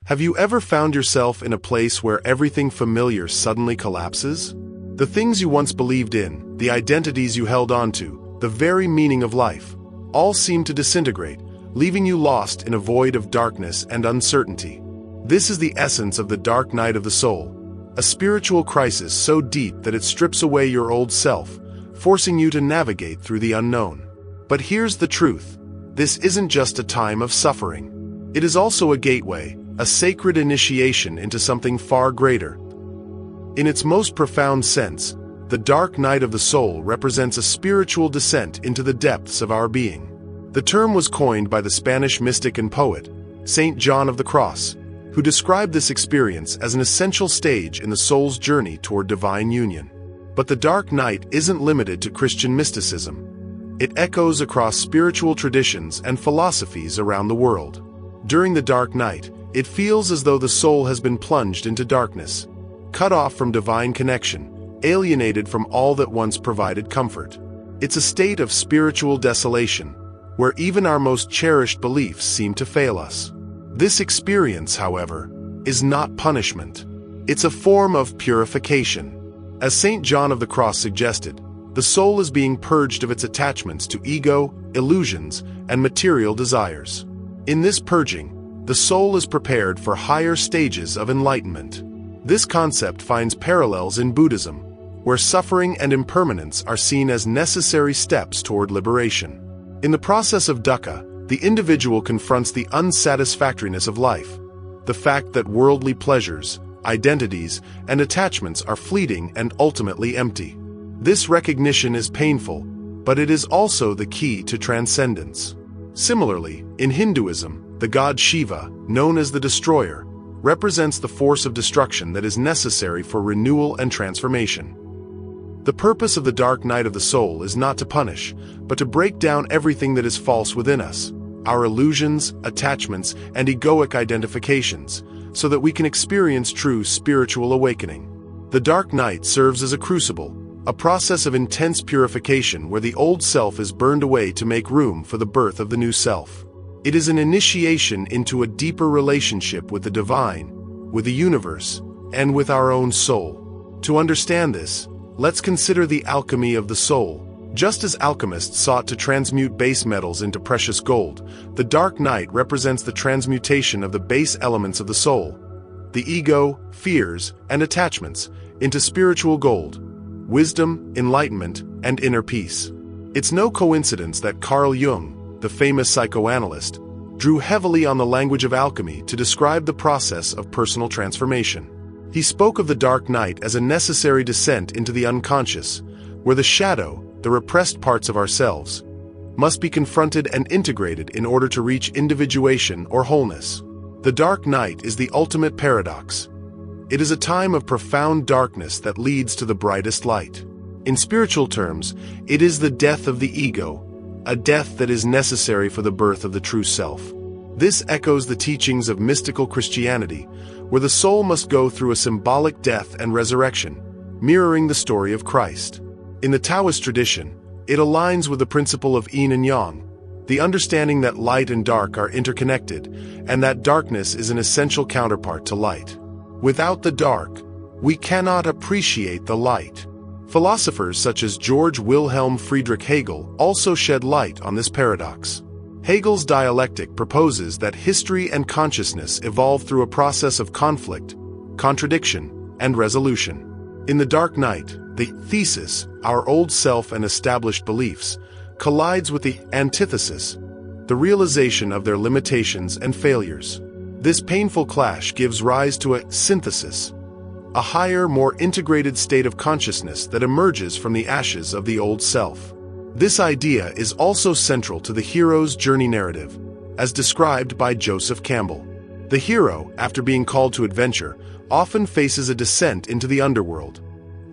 Have you ever found yourself in a place where everything familiar suddenly collapses? The things you once believed in, the identities you held onto, the very meaning of life, all seem to disintegrate, leaving you lost in a void of darkness and uncertainty. This is the essence of the dark night of the soul, a spiritual crisis so deep that it strips away your old self, forcing you to navigate through the unknown. But here's the truth. This isn't just a time of suffering. It is also a gateway, a sacred initiation into something far greater. In its most profound sense, the dark night of the soul represents a spiritual descent into the depths of our being. The term was coined by the Spanish mystic and poet, Saint John of the Cross, who described this experience as an essential stage in the soul's journey toward divine union. But the dark night isn't limited to Christian mysticism. It echoes across spiritual traditions and philosophies around the world. During the dark night, it feels as though the soul has been plunged into darkness, cut off from divine connection, alienated from all that once provided comfort. It's a state of spiritual desolation, where even our most cherished beliefs seem to fail us. This experience, however, is not punishment. It's a form of purification. As Saint John of the Cross suggested, the soul is being purged of its attachments to ego, illusions, and material desires. In this purging, the soul is prepared for higher stages of enlightenment. This concept finds parallels in Buddhism, where suffering and impermanence are seen as necessary steps toward liberation. In the process of dukkha, the individual confronts the unsatisfactoriness of life, the fact that worldly pleasures, identities, and attachments are fleeting and ultimately empty. This recognition is painful, but it is also the key to transcendence. Similarly, in Hinduism, the god Shiva, known as the Destroyer, represents the force of destruction that is necessary for renewal and transformation. The purpose of the dark night of the soul is not to punish, but to break down everything that is false within us, our illusions, attachments, and egoic identifications, so that we can experience true spiritual awakening. The dark night serves as a crucible, a process of intense purification where the old self is burned away to make room for the birth of the new self. It is an initiation into a deeper relationship with the divine, with the universe, and with our own soul. To understand this, let's consider the alchemy of the soul. Just as alchemists sought to transmute base metals into precious gold, the dark night represents the transmutation of the base elements of the soul, the ego, fears, and attachments, into spiritual gold, wisdom, enlightenment, and inner peace. It's no coincidence that Carl Jung, the famous psychoanalyst, drew heavily on the language of alchemy to describe the process of personal transformation. He spoke of the dark night as a necessary descent into the unconscious, where the shadow, the repressed parts of ourselves, must be confronted and integrated in order to reach individuation or wholeness. The dark night is the ultimate paradox. It is a time of profound darkness that leads to the brightest light. In spiritual terms, it is the death of the ego, a death that is necessary for the birth of the true self. This echoes the teachings of mystical Christianity, where the soul must go through a symbolic death and resurrection, mirroring the story of Christ. In the Taoist tradition, it aligns with the principle of yin and yang, the understanding that light and dark are interconnected, and that darkness is an essential counterpart to light. Without the dark, we cannot appreciate the light. Philosophers such as George Wilhelm Friedrich Hegel also shed light on this paradox. Hegel's dialectic proposes that history and consciousness evolve through a process of conflict, contradiction, and resolution. In the dark night, the thesis, our old self and established beliefs, collides with the antithesis, the realization of their limitations and failures. This painful clash gives rise to a synthesis, a higher, more integrated state of consciousness that emerges from the ashes of the old self. This idea is also central to the hero's journey narrative, as described by Joseph Campbell. The hero, after being called to adventure, often faces a descent into the underworld,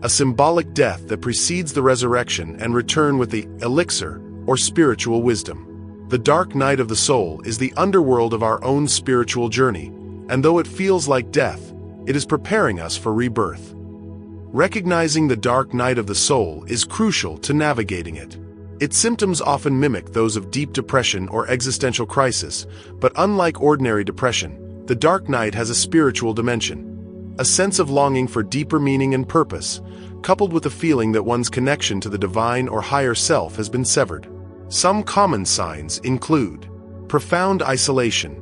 a symbolic death that precedes the resurrection and return with the elixir, or spiritual wisdom. The dark night of the soul is the underworld of our own spiritual journey, and though it feels like death, it is preparing us for rebirth. Recognizing the dark night of the soul is crucial to navigating it. Its symptoms often mimic those of deep depression or existential crisis, but unlike ordinary depression, the dark night has a spiritual dimension, a sense of longing for deeper meaning and purpose, coupled with a feeling that one's connection to the divine or higher self has been severed. Some common signs include profound isolation.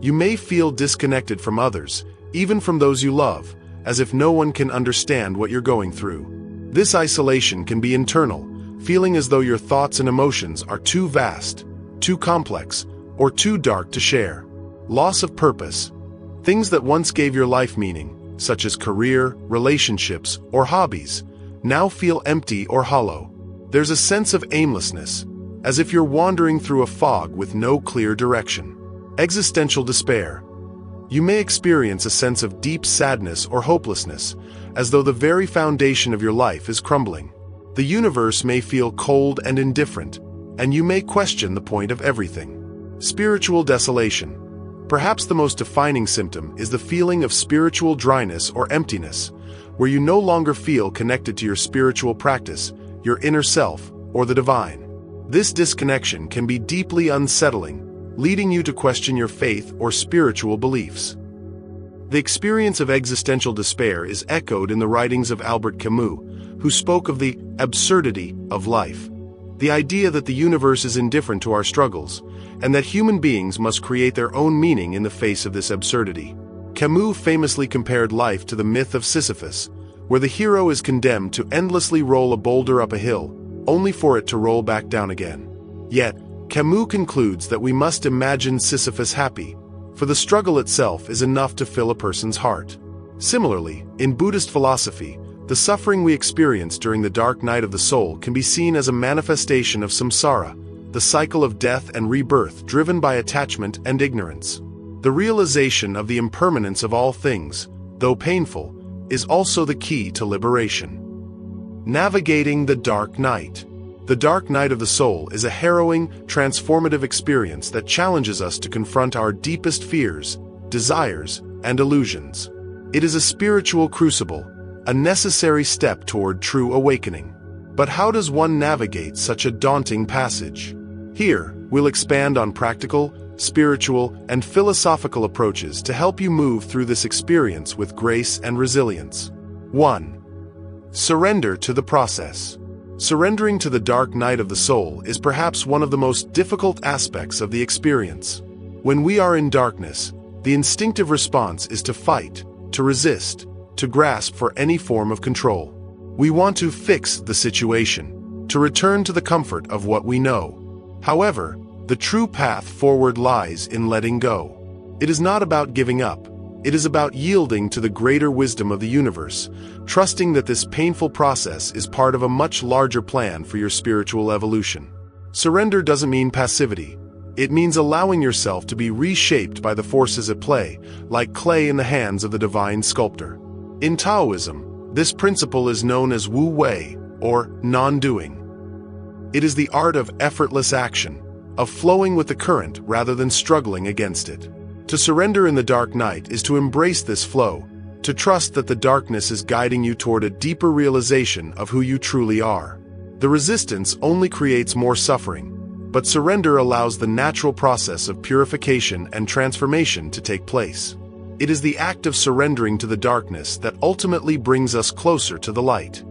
You may feel disconnected from others, even from those you love, as if no one can understand what you're going through. This isolation can be internal, feeling as though your thoughts and emotions are too vast, too complex, or too dark to share. Loss of purpose. Things that once gave your life meaning, such as career, relationships, or hobbies, now feel empty or hollow. There's a sense of aimlessness, as if you're wandering through a fog with no clear direction. Existential despair. You may experience a sense of deep sadness or hopelessness, as though the very foundation of your life is crumbling. The universe may feel cold and indifferent, and you may question the point of everything. Spiritual desolation. Perhaps the most defining symptom is the feeling of spiritual dryness or emptiness, where you no longer feel connected to your spiritual practice, your inner self, or the divine. This disconnection can be deeply unsettling, leading you to question your faith or spiritual beliefs. The experience of existential despair is echoed in the writings of Albert Camus, who spoke of the absurdity of life. The idea that the universe is indifferent to our struggles, and that human beings must create their own meaning in the face of this absurdity. Camus famously compared life to the myth of Sisyphus, where the hero is condemned to endlessly roll a boulder up a hill, only for it to roll back down again. Yet, Camus concludes that we must imagine Sisyphus happy, for the struggle itself is enough to fill a person's heart. Similarly, in Buddhist philosophy, the suffering we experience during the dark night of the soul can be seen as a manifestation of samsara, the cycle of death and rebirth driven by attachment and ignorance. The realization of the impermanence of all things, though painful, is also the key to liberation. Navigating the dark night. The dark night of the soul is a harrowing, transformative experience that challenges us to confront our deepest fears, desires, and illusions. It is a spiritual crucible, a necessary step toward true awakening. But how does one navigate such a daunting passage? Here, we'll expand on practical, spiritual, and philosophical approaches to help you move through this experience with grace and resilience. 1. Surrender to the process. Surrendering to the dark night of the soul is perhaps one of the most difficult aspects of the experience. When we are in darkness, the instinctive response is to fight, to resist, to grasp for any form of control. We want to fix the situation, to return to the comfort of what we know. However, the true path forward lies in letting go. It is not about giving up. It is about yielding to the greater wisdom of the universe, trusting that this painful process is part of a much larger plan for your spiritual evolution. Surrender doesn't mean passivity. It means allowing yourself to be reshaped by the forces at play, like clay in the hands of the divine sculptor. In Taoism, this principle is known as Wu Wei, or non-doing. It is the art of effortless action, of flowing with the current rather than struggling against it. To surrender in the dark night is to embrace this flow, to trust that the darkness is guiding you toward a deeper realization of who you truly are. The resistance only creates more suffering, but surrender allows the natural process of purification and transformation to take place. It is the act of surrendering to the darkness that ultimately brings us closer to the light.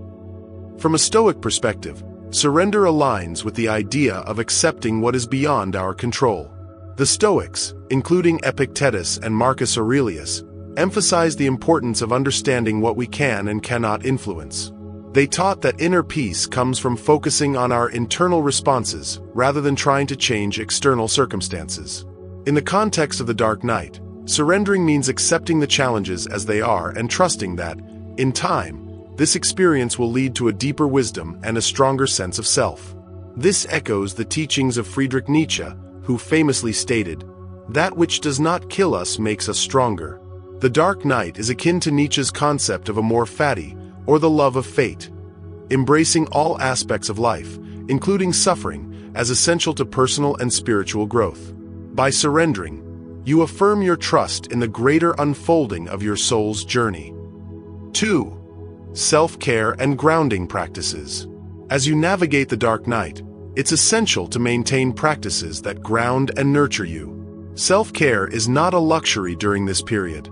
From a Stoic perspective, surrender aligns with the idea of accepting what is beyond our control. The Stoics, including Epictetus and Marcus Aurelius, emphasize the importance of understanding what we can and cannot influence. They taught that inner peace comes from focusing on our internal responses rather than trying to change external circumstances. In the context of the dark night, surrendering means accepting the challenges as they are and trusting that, in time, this experience will lead to a deeper wisdom and a stronger sense of self. This echoes the teachings of Friedrich Nietzsche, who famously stated, "That which does not kill us makes us stronger." The dark night is akin to Nietzsche's concept of amor fati, or the love of fate, embracing all aspects of life, including suffering, as essential to personal and spiritual growth. By surrendering, you affirm your trust in the greater unfolding of your soul's journey. 2. Self-care and grounding practices. As you navigate the dark night, it's essential to maintain practices that ground and nurture you. Self-care is not a luxury during this period.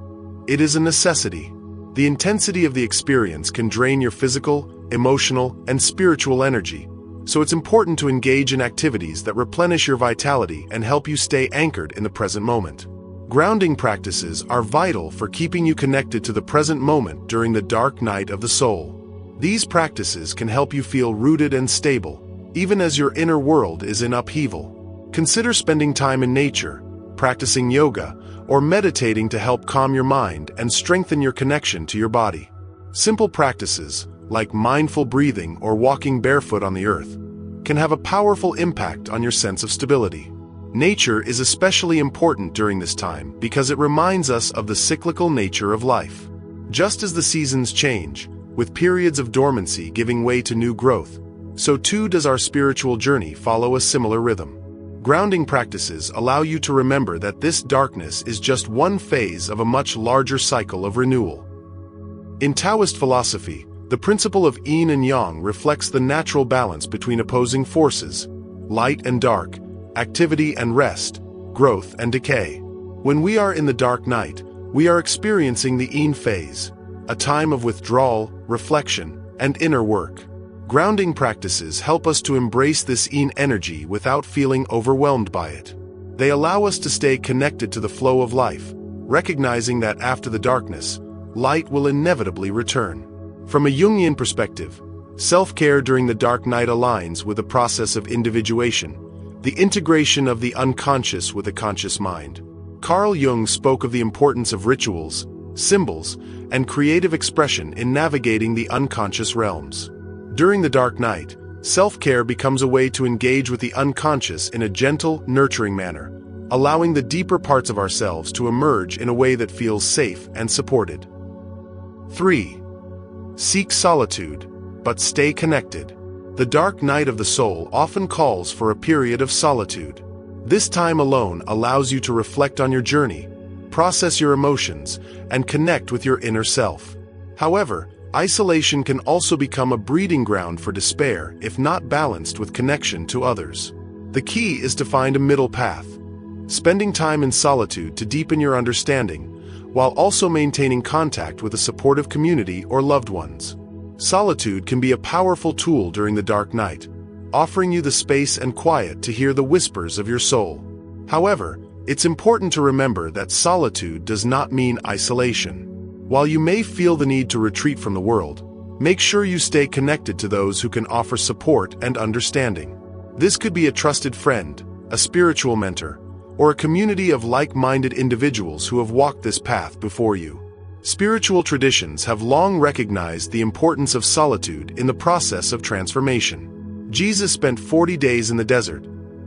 It is a necessity. The intensity of the experience can drain your physical, emotional, and spiritual energy, so it's important to engage in activities that replenish your vitality and help you stay anchored in the present moment. Grounding practices are vital for keeping you connected to the present moment during the dark night of the soul. These practices can help you feel rooted and stable, even as your inner world is in upheaval. Consider spending time in nature, practicing yoga, or meditating to help calm your mind and strengthen your connection to your body. Simple practices, like mindful breathing or walking barefoot on the earth, can have a powerful impact on your sense of stability. Nature is especially important during this time because it reminds us of the cyclical nature of life. Just as the seasons change, with periods of dormancy giving way to new growth, so too does our spiritual journey follow a similar rhythm. Grounding practices allow you to remember that this darkness is just one phase of a much larger cycle of renewal. In Taoist philosophy, the principle of yin and yang reflects the natural balance between opposing forces, light and dark, activity and rest, growth and decay. When we are in the dark night, we are experiencing the yin phase, a time of withdrawal, reflection, and inner work. Grounding practices help us to embrace this yin energy without feeling overwhelmed by it. They allow us to stay connected to the flow of life, recognizing that after the darkness, light will inevitably return. From a Jungian perspective, self-care during the dark night aligns with the process of individuation, the integration of the unconscious with a conscious mind. Carl Jung spoke of the importance of rituals, symbols, and creative expression in navigating the unconscious realms. During the dark night, self-care becomes a way to engage with the unconscious in a gentle, nurturing manner, allowing the deeper parts of ourselves to emerge in a way that feels safe and supported. 3. Seek solitude, but stay connected. The dark night of the soul often calls for a period of solitude. This time alone allows you to reflect on your journey, process your emotions, and connect with your inner self. However, isolation can also become a breeding ground for despair if not balanced with connection to others. The key is to find a middle path, spending time in solitude to deepen your understanding, while also maintaining contact with a supportive community or loved ones. Solitude can be a powerful tool during the dark night, offering you the space and quiet to hear the whispers of your soul. However, it's important to remember that solitude does not mean isolation. While you may feel the need to retreat from the world, make sure you stay connected to those who can offer support and understanding. This could be a trusted friend, a spiritual mentor, or a community of like-minded individuals who have walked this path before you. Spiritual traditions have long recognized the importance of solitude in the process of transformation. Jesus spent 40 days in the desert,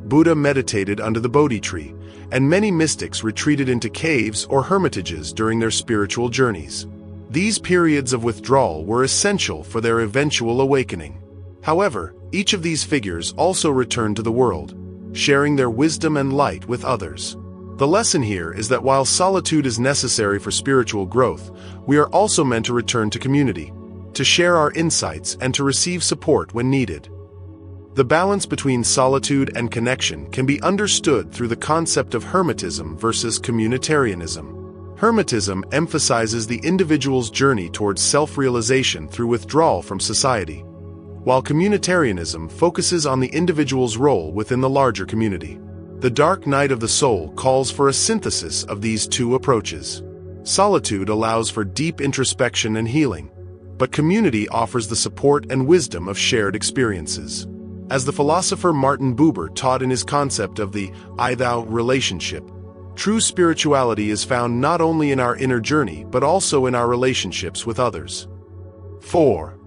Buddha meditated under the Bodhi tree, and many mystics retreated into caves or hermitages during their spiritual journeys. These periods of withdrawal were essential for their eventual awakening. However, each of these figures also returned to the world, sharing their wisdom and light with others. The lesson here is that while solitude is necessary for spiritual growth, we are also meant to return to community, to share our insights and to receive support when needed. The balance between solitude and connection can be understood through the concept of hermetism versus communitarianism. Hermetism emphasizes the individual's journey towards self-realization through withdrawal from society, while communitarianism focuses on the individual's role within the larger community. The dark night of the soul calls for a synthesis of these two approaches. Solitude allows for deep introspection and healing, but community offers the support and wisdom of shared experiences. As the philosopher Martin Buber taught in his concept of the I-thou relationship, true spirituality is found not only in our inner journey but also in our relationships with others. 4.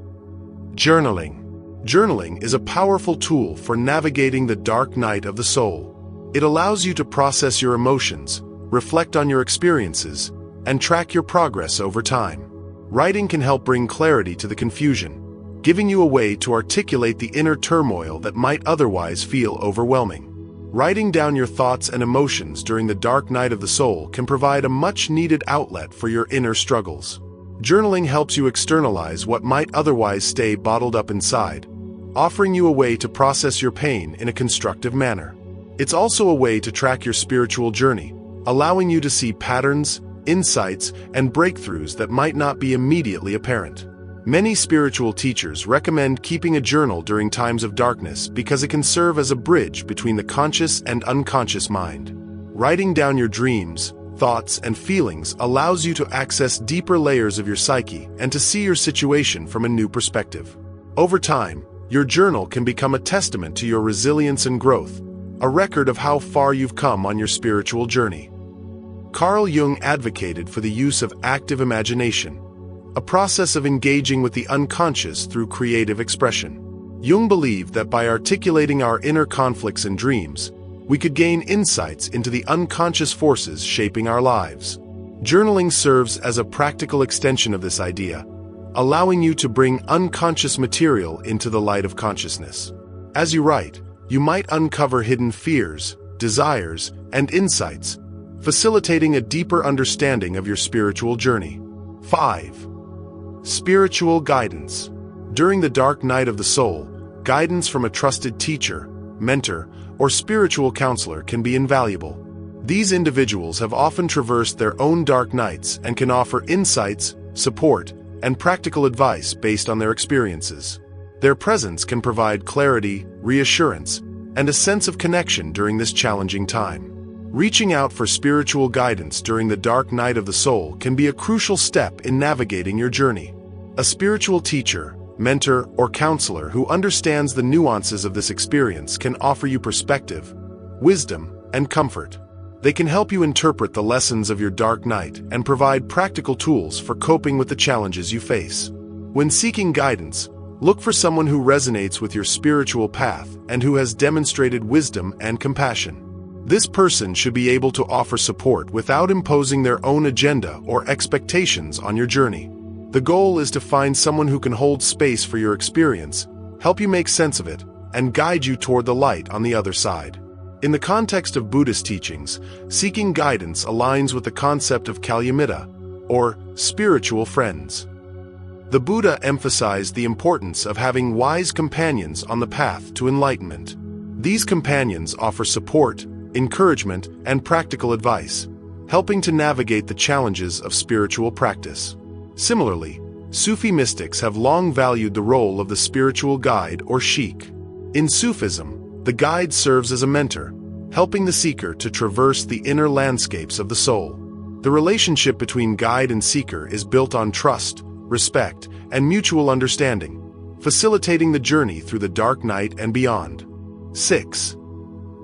Journaling. Journaling is a powerful tool for navigating the dark night of the soul. It allows you to process your emotions, reflect on your experiences, and track your progress over time. Writing can help bring clarity to the confusion, giving you a way to articulate the inner turmoil that might otherwise feel overwhelming. Writing down your thoughts and emotions during the dark night of the soul can provide a much-needed outlet for your inner struggles. Journaling helps you externalize what might otherwise stay bottled up inside, offering you a way to process your pain in a constructive manner. It's also a way to track your spiritual journey, allowing you to see patterns, insights, and breakthroughs that might not be immediately apparent. Many spiritual teachers recommend keeping a journal during times of darkness because it can serve as a bridge between the conscious and unconscious mind. Writing down your dreams, thoughts, and feelings allows you to access deeper layers of your psyche and to see your situation from a new perspective. Over time, your journal can become a testament to your resilience and growth, a record of how far you've come on your spiritual journey. Carl Jung advocated for the use of active imagination, a process of engaging with the unconscious through creative expression. Jung believed that by articulating our inner conflicts and dreams, we could gain insights into the unconscious forces shaping our lives. Journaling serves as a practical extension of this idea, allowing you to bring unconscious material into the light of consciousness. As you write, you might uncover hidden fears, desires, and insights, facilitating a deeper understanding of your spiritual journey. 5. Spiritual guidance. During the dark night of the soul, guidance from a trusted teacher, mentor, or spiritual counselor can be invaluable. These individuals have often traversed their own dark nights and can offer insights, support, and practical advice based on their experiences. Their presence can provide clarity, reassurance, and a sense of connection during this challenging time. Reaching out for spiritual guidance during the dark night of the soul can be a crucial step in navigating your journey. A spiritual teacher, mentor, or counselor who understands the nuances of this experience can offer you perspective, wisdom, and comfort. They can help you interpret the lessons of your dark night and provide practical tools for coping with the challenges you face. When seeking guidance, look for someone who resonates with your spiritual path and who has demonstrated wisdom and compassion. This person should be able to offer support without imposing their own agenda or expectations on your journey. The goal is to find someone who can hold space for your experience, help you make sense of it, and guide you toward the light on the other side. In the context of Buddhist teachings, seeking guidance aligns with the concept of kalyamita, or spiritual friends. The Buddha emphasized the importance of having wise companions on the path to enlightenment. These companions offer support, encouragement, and practical advice, helping to navigate the challenges of spiritual practice. Similarly, Sufi mystics have long valued the role of the spiritual guide or sheikh. In Sufism, the guide serves as a mentor, helping the seeker to traverse the inner landscapes of the soul. The relationship between guide and seeker is built on trust, respect, and mutual understanding, facilitating the journey through the dark night and beyond. 6.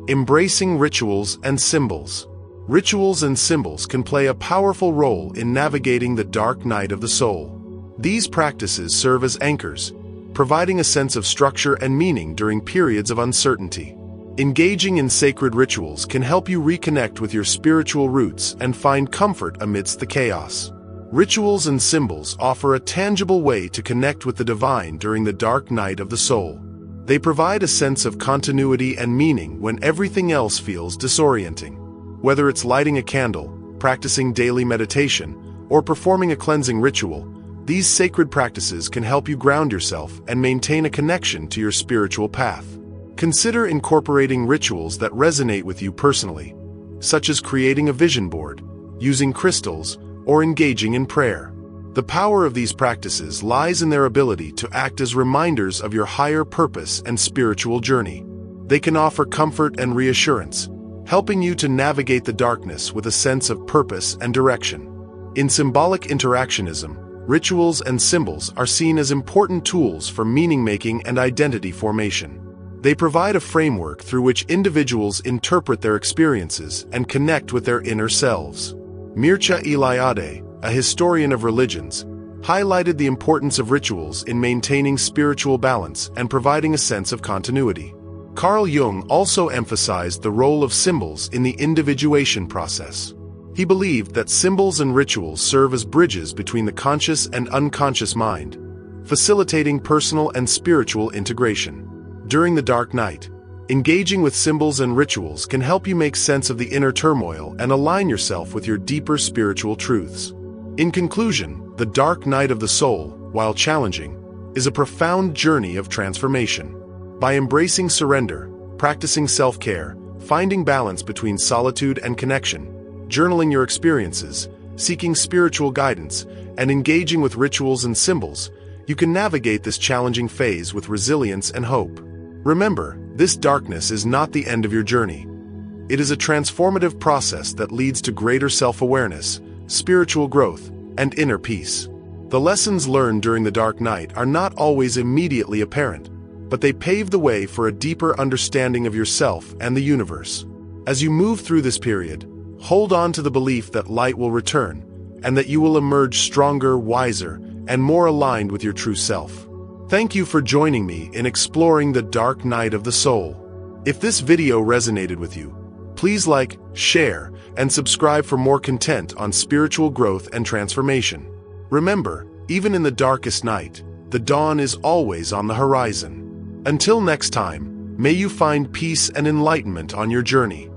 Embracing rituals and symbols. Rituals and symbols can play a powerful role in navigating the dark night of the soul. These practices serve as anchors, providing a sense of structure and meaning during periods of uncertainty. Engaging in sacred rituals can help you reconnect with your spiritual roots and find comfort amidst the chaos. Rituals and symbols offer a tangible way to connect with the divine during the dark night of the soul. They provide a sense of continuity and meaning when everything else feels disorienting. Whether it's lighting a candle, practicing daily meditation, or performing a cleansing ritual, these sacred practices can help you ground yourself and maintain a connection to your spiritual path. Consider incorporating rituals that resonate with you personally, such as creating a vision board, using crystals, or engaging in prayer. The power of these practices lies in their ability to act as reminders of your higher purpose and spiritual journey. They can offer comfort and reassurance, helping you to navigate the darkness with a sense of purpose and direction. In symbolic interactionism, rituals and symbols are seen as important tools for meaning-making and identity formation. They provide a framework through which individuals interpret their experiences and connect with their inner selves. Mircea Eliade, a historian of religions, highlighted the importance of rituals in maintaining spiritual balance and providing a sense of continuity. Carl Jung also emphasized the role of symbols in the individuation process. He believed that symbols and rituals serve as bridges between the conscious and unconscious mind, facilitating personal and spiritual integration. During the dark night, engaging with symbols and rituals can help you make sense of the inner turmoil and align yourself with your deeper spiritual truths. In conclusion, the dark night of the soul, while challenging, is a profound journey of transformation. By embracing surrender, practicing self-care, finding balance between solitude and connection, journaling your experiences, seeking spiritual guidance, and engaging with rituals and symbols, you can navigate this challenging phase with resilience and hope. Remember, this darkness is not the end of your journey. It is a transformative process that leads to greater self-awareness, spiritual growth, and inner peace. The lessons learned during the dark night are not always immediately apparent, but they pave the way for a deeper understanding of yourself and the universe. As you move through this period, hold on to the belief that light will return, and that you will emerge stronger, wiser, and more aligned with your true self. Thank you for joining me in exploring the dark night of the soul. If this video resonated with you, please like, share, and subscribe for more content on spiritual growth and transformation. Remember, even in the darkest night, the dawn is always on the horizon. Until next time, may you find peace and enlightenment on your journey.